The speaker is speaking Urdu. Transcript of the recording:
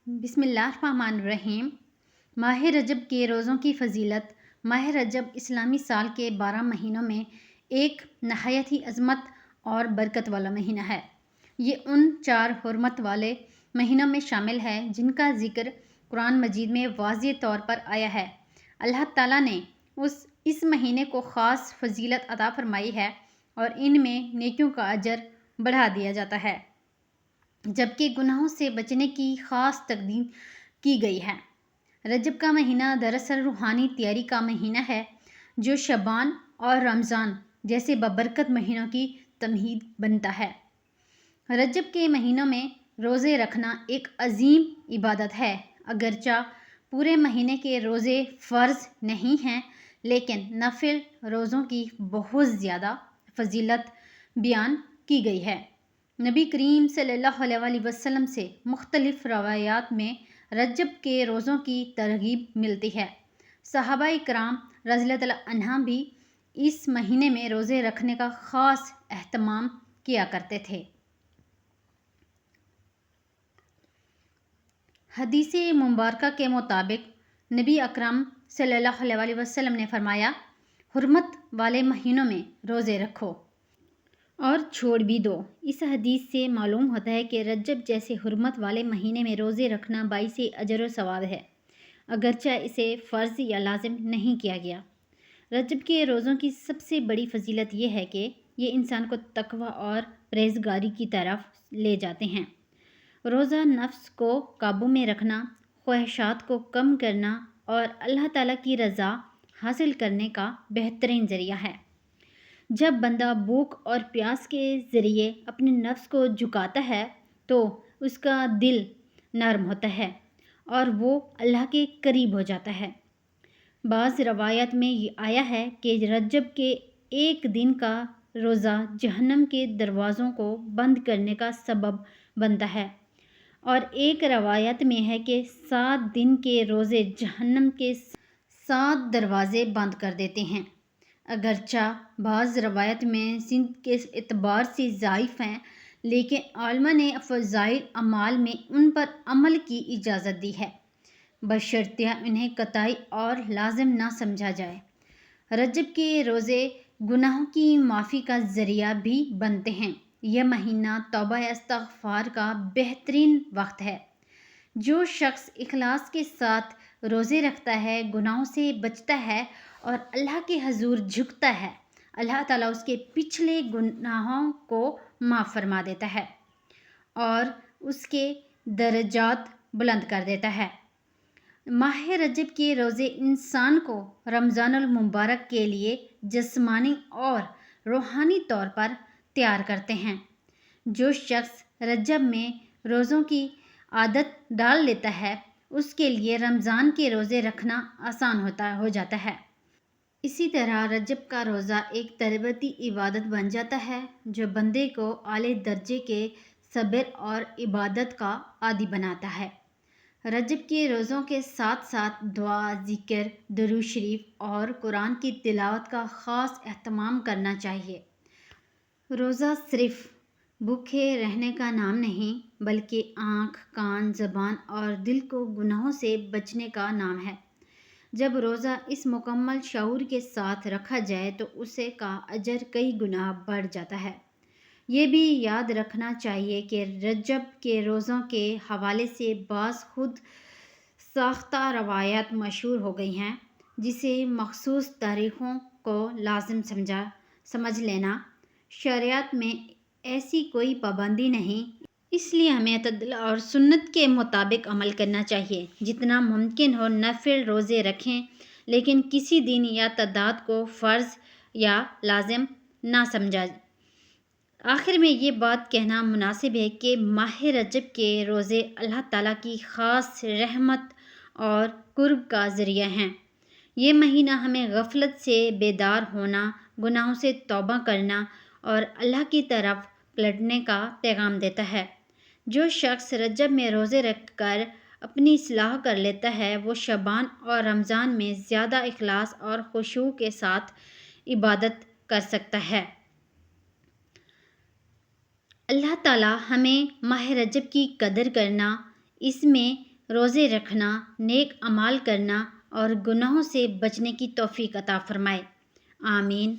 بسم اللہ الرحمن الرحیم۔ ماہ رجب کے روزوں کی فضیلت۔ ماہ رجب اسلامی سال کے 12 مہینوں میں ایک نہایت ہی عظمت اور برکت والا مہینہ ہے۔ یہ ان 4 حرمت والے مہینوں میں شامل ہے جن کا ذکر قرآن مجید میں واضح طور پر آیا ہے۔ اللہ تعالیٰ نے اس مہینے کو خاص فضیلت عطا فرمائی ہے اور ان میں نیکیوں کا اجر بڑھا دیا جاتا ہے، جبکہ گناہوں سے بچنے کی خاص تقدیم کی گئی ہے۔ رجب کا مہینہ دراصل روحانی تیاری کا مہینہ ہے جو شعبان اور رمضان جیسے بابرکت مہینوں کی تمہید بنتا ہے۔ رجب کے مہینوں میں روزے رکھنا ایک عظیم عبادت ہے۔ اگرچہ پورے مہینے کے روزے فرض نہیں ہیں، لیکن نفل روزوں کی بہت زیادہ فضیلت بیان کی گئی ہے۔ نبی کریم صلی اللہ علیہ وسلم سے مختلف روایات میں رجب کے روزوں کی ترغیب ملتی ہے۔ صحابہ کرام رضی اللہ عنہم بھی اس مہینے میں روزے رکھنے کا خاص اہتمام کیا کرتے تھے۔ حدیث مبارکہ کے مطابق نبی اکرم صلی اللہ علیہ وسلم نے فرمایا، حرمت والے مہینوں میں روزے رکھو اور چھوڑ بھی دو۔ اس حدیث سے معلوم ہوتا ہے کہ رجب جیسے حرمت والے مہینے میں روزے رکھنا باعث اجر و ثواب ہے، اگرچہ اسے فرض یا لازم نہیں کیا گیا۔ رجب کے روزوں کی سب سے بڑی فضیلت یہ ہے کہ یہ انسان کو تقوی اور پرہیزگاری کی طرف لے جاتے ہیں۔ روزہ نفس کو قابو میں رکھنا، خواہشات کو کم کرنا اور اللہ تعالیٰ کی رضا حاصل کرنے کا بہترین ذریعہ ہے۔ جب بندہ بھوک اور پیاس کے ذریعے اپنے نفس کو جھکاتا ہے تو اس کا دل نرم ہوتا ہے اور وہ اللہ کے قریب ہو جاتا ہے۔ بعض روایات میں یہ آیا ہے کہ رجب کے ایک دن کا روزہ جہنم کے دروازوں کو بند کرنے کا سبب بنتا ہے، اور ایک روایت میں ہے کہ 7 دن کے روزے جہنم کے 7 دروازے بند کر دیتے ہیں۔ اگرچہ بعض روایت میں صنعت کے اعتبار سے ضعیف ہیں، لیکن علماء نے فضائل اعمال میں ان پر عمل کی اجازت دی ہے، بشرطیہ انہیں قطعی اور لازم نہ سمجھا جائے۔ رجب کے روزے گناہوں کی معافی کا ذریعہ بھی بنتے ہیں۔ یہ مہینہ توبہ استغفار کا بہترین وقت ہے۔ جو شخص اخلاص کے ساتھ روزے رکھتا ہے، گناہوں سے بچتا ہے اور اللہ کے حضور جھکتا ہے، اللہ تعالیٰ اس کے پچھلے گناہوں کو معاف فرما دیتا ہے اور اس کے درجات بلند کر دیتا ہے۔ ماہ رجب کے روزے انسان کو رمضان المبارک کے لیے جسمانی اور روحانی طور پر تیار کرتے ہیں۔ جو شخص رجب میں روزوں کی عادت ڈال لیتا ہے، اس کے لیے رمضان کے روزے رکھنا آسان ہو جاتا ہے۔ اسی طرح رجب کا روزہ ایک تربیتی عبادت بن جاتا ہے جو بندے کو اعلیٰ درجے کے صبر اور عبادت کا عادی بناتا ہے۔ رجب کے روزوں کے ساتھ ساتھ دعا، ذکر، درود شریف اور قرآن کی تلاوت کا خاص اہتمام کرنا چاہیے۔ روزہ صرف بھوکے رہنے کا نام نہیں، بلکہ آنکھ، کان، زبان اور دل کو گناہوں سے بچنے کا نام ہے۔ جب روزہ اس مکمل شعور کے ساتھ رکھا جائے تو اس کا اجر کئی گنا بڑھ جاتا ہے۔ یہ بھی یاد رکھنا چاہیے کہ رجب کے روزوں کے حوالے سے بعض خود ساختہ روایات مشہور ہو گئی ہیں، جسے مخصوص تاریخوں کو لازم سمجھ لینا۔ شریعت میں ایسی کوئی پابندی نہیں، اس لیے ہمیں اعتدال اور سنت کے مطابق عمل کرنا چاہیے۔ جتنا ممکن ہو نفل روزے رکھیں، لیکن کسی دن یا تعداد کو فرض یا لازم نہ سمجھیں۔ آخر میں یہ بات کہنا مناسب ہے کہ ماہ رجب کے روزے اللہ تعالیٰ کی خاص رحمت اور قرب کا ذریعہ ہیں۔ یہ مہینہ ہمیں غفلت سے بیدار ہونا، گناہوں سے توبہ کرنا اور اللہ کی طرف پلٹنے کا پیغام دیتا ہے۔ جو شخص رجب میں روزے رکھ کر اپنی اصلاح کر لیتا ہے، وہ شعبان اور رمضان میں زیادہ اخلاص اور خشوع کے ساتھ عبادت کر سکتا ہے۔ اللہ تعالیٰ ہمیں ماہ رجب کی قدر کرنا، اس میں روزے رکھنا، نیک اعمال کرنا اور گناہوں سے بچنے کی توفیق عطا فرمائے۔ آمین۔